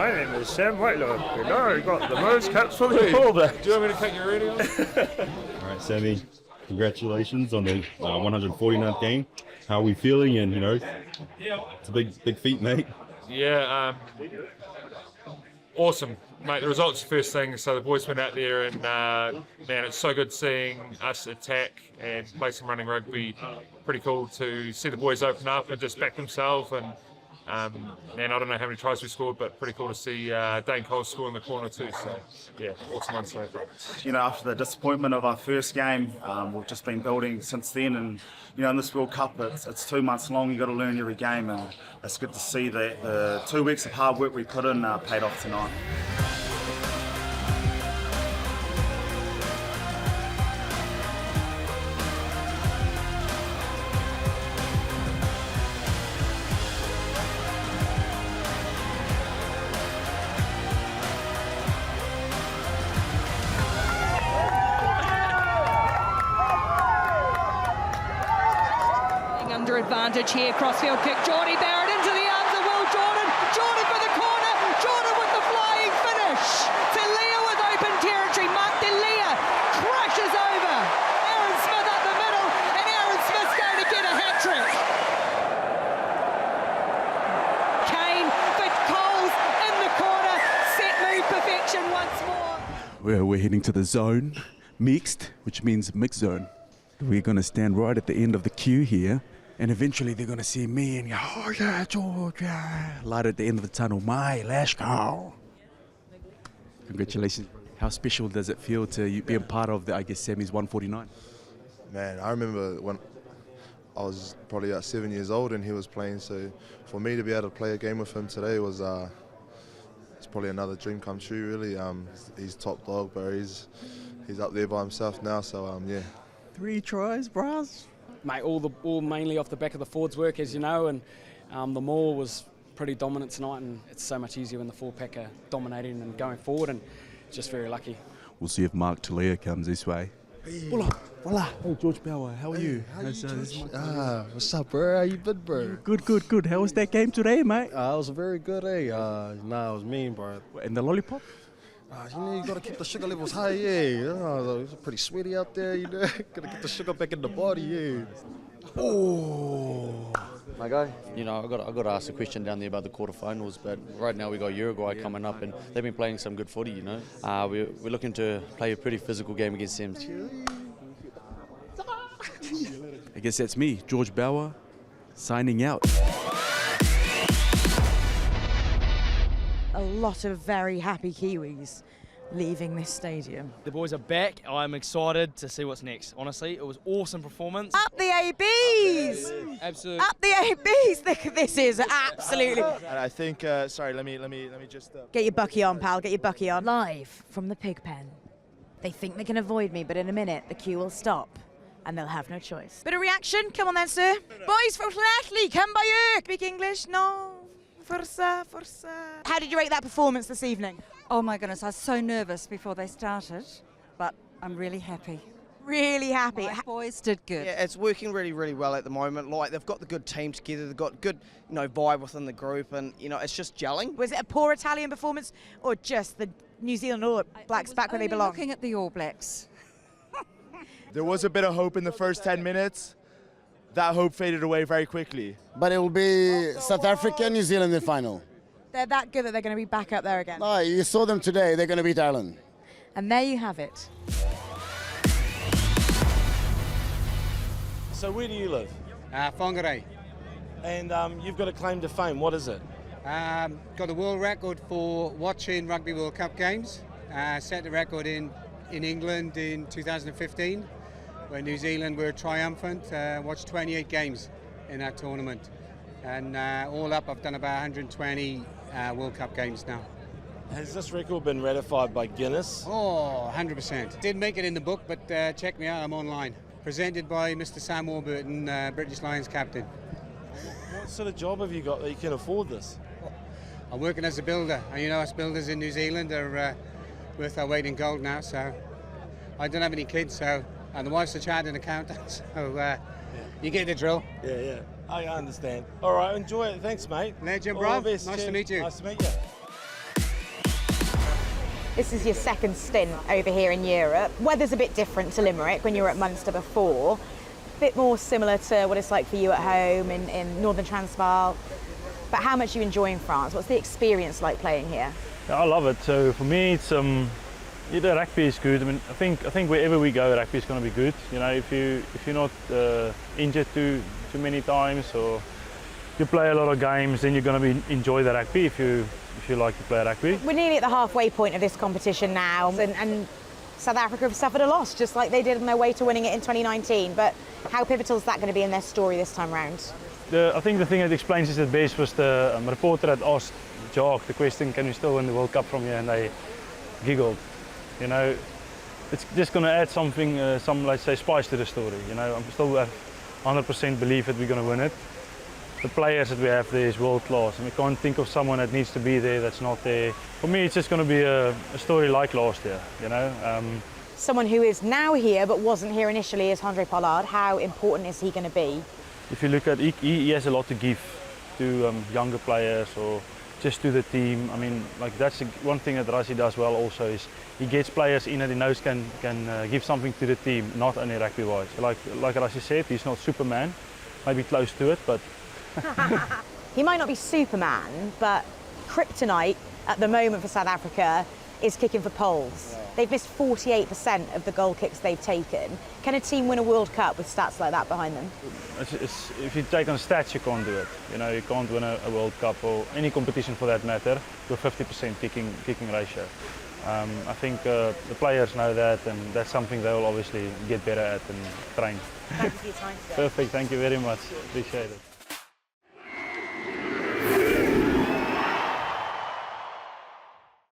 My name is Sam Whitelow. You know, you got the most caps for the fullback. Do you want me to take your radio? All right, Sammy, congratulations on the 149th game. How are we feeling? And, you know, it's a big feat, mate. Yeah, awesome, mate. The results the first thing, so the boys went out there and, man, it's so good seeing us attack and play some running rugby. Pretty cool to see the boys open up and just back themselves. And, man, I don't know how many tries we scored, but pretty cool to see Dane Cole score in the corner too. So, yeah, awesome one so far. You know, after the disappointment of our first game, we've just been building since then. And, you know, in this World Cup, it's 2 months long. You've got to learn every game. And it's good to see that the 2 weeks of hard work we put in paid off tonight. Under advantage here, crossfield kick, Geordie Barrett into the arms of Will Jordan, Jordan for the corner, Jordan with the flying finish, Tele'a with open territory, Mark Tele'a crashes over, Aaron Smith up the middle, and Aaron Smith's going to get a hat-trick. Kane for Coles in the corner, set move perfection once more. Well, we're heading to the zone, mixed, which means mixed zone. We're going to stand right at the end of the queue here. And eventually they're going to see me and go, oh yeah, Georgia. Light at the end of the tunnel, let's go. Congratulations. How special does it feel to you being part of the, I guess, Sammy's 149? Man, I remember when I was probably about 7 years old and he was playing. So for me to be able to play a game with him today was, it's probably another dream come true, really. He's top dog, but he's up there by himself now. So yeah. 3 tries, bros. Mate, all mainly off the back of the forwards work, as you know, and the maul was pretty dominant tonight, and it's so much easier when the four-pack are dominating and going forward, and just very lucky. We'll see if Mark Tele'a comes this way. Voila. Hey, George Bauer, how are you? What's up, bro? How you been, bro? Good. How was that game today, mate? It was very good, eh? Nah, it was mean, bro. And the lollipop? You know, you got to keep the sugar levels high, yeah. It's pretty sweaty out there, you know. Got to get the sugar back in the body, yeah. Oh. My guy, you know, I got to ask a question down there about the quarterfinals, but right now we got Uruguay coming up, and they've been playing some good footy, you know. We're looking to play a pretty physical game against them. I guess that's me, George Bauer, signing out. A lot of very happy Kiwis leaving this stadium. The boys are back. I'm excited to see what's next. Honestly, it was awesome performance. Up the ABs! Absolutely. Up the ABs! This is absolutely. And I think, sorry, let me just. Get your bucky on, pal. Get your bucky on. Live from the pig pen. They think they can avoid me, but in a minute the queue will stop, and they'll have no choice. Bit of reaction? Come on then, sir. Boys from Llanelli, come by you. Speak English? No. Forza. How did you rate that performance this evening? Oh my goodness, I was so nervous before they started, but I'm really happy. Really happy. My boys did good. Yeah, it's working really, really well at the moment. Like, they've got the good team together, they've got good, you know, vibe within the group, and, you know, it's just gelling. Was it a poor Italian performance, or just the New Zealand All Blacks back where they belong? Looking at the All Blacks. There was a bit of hope in the first 10 minutes. That hope faded away very quickly. But it will be South Africa and New Zealand in the final. They're that good that they're going to be back up there again. No, you saw them today. They're going to beat Ireland. And there you have it. So where do you live? Whangarei. And you've got a claim to fame. What is it? Got a world record for watching Rugby World Cup games. Set the record in England in 2015. When New Zealand were triumphant, watched 28 games in that tournament. And all up, I've done about 120 World Cup games now. Has this record been ratified by Guinness? Oh, 100%. Didn't make it in the book, but check me out, I'm online. Presented by Mr. Sam Warburton, British Lions captain. What sort of job have you got that you can afford this? I'm working as a builder. And you know, us builders in New Zealand are worth our weight in gold now, so I don't have any kids, so... And the wife's a chartered accountant, so you get the drill. Yeah. I understand. All right, enjoy it. Thanks, mate. Legend, bro. Nice to meet you. Nice to meet you. This is your second stint over here in Europe. Weather's a bit different to Limerick when you were at Munster before. A bit more similar to what it's like for you at home in Northern Transvaal. But how much are you enjoying France? What's the experience like playing here? Yeah, I love it. So for me, it's the rugby is good. I mean, I think wherever we go, rugby is going to be good. You know, if you're not injured too many times, or you play a lot of games, then you're going to enjoy the rugby if you like to play rugby. We're nearly at the halfway point of this competition now, and South Africa have suffered a loss, just like they did on their way to winning it in 2019. But how pivotal is that going to be in their story this time round? I think the thing that explains it best was the reporter that asked Jacques the question, can we still win the World Cup from here? And they giggled. You know, it's just going to add something, some, let's say, spice to the story. You know, I'm still 100% believe that we're going to win it. The players that we have there is world class, and we can't think of someone that needs to be there that's not there. For me, it's just going to be a story like last year, you know. Someone who is now here but wasn't here initially is Handré Pollard. How important is he going to be? If you look at, he has a lot to give to younger players or just to the team. I mean, like that's one thing that Rassie does well also is he gets players in that he knows can give something to the team, not only rugby-wise. Like Rassie said, he's not Superman, maybe close to it, but he might not be Superman, but kryptonite at the moment for South Africa is kicking for poles. They've missed 48% of the goal kicks they've taken. Can a team win a World Cup with stats like that behind them? If you take on stats, you can't do it. You know, you can't win a World Cup or any competition for that matter with 50% kicking ratio. I think the players know that, and that's something they will obviously get better at and train. Thanks for your time today. Perfect, thank you very much. Appreciate it.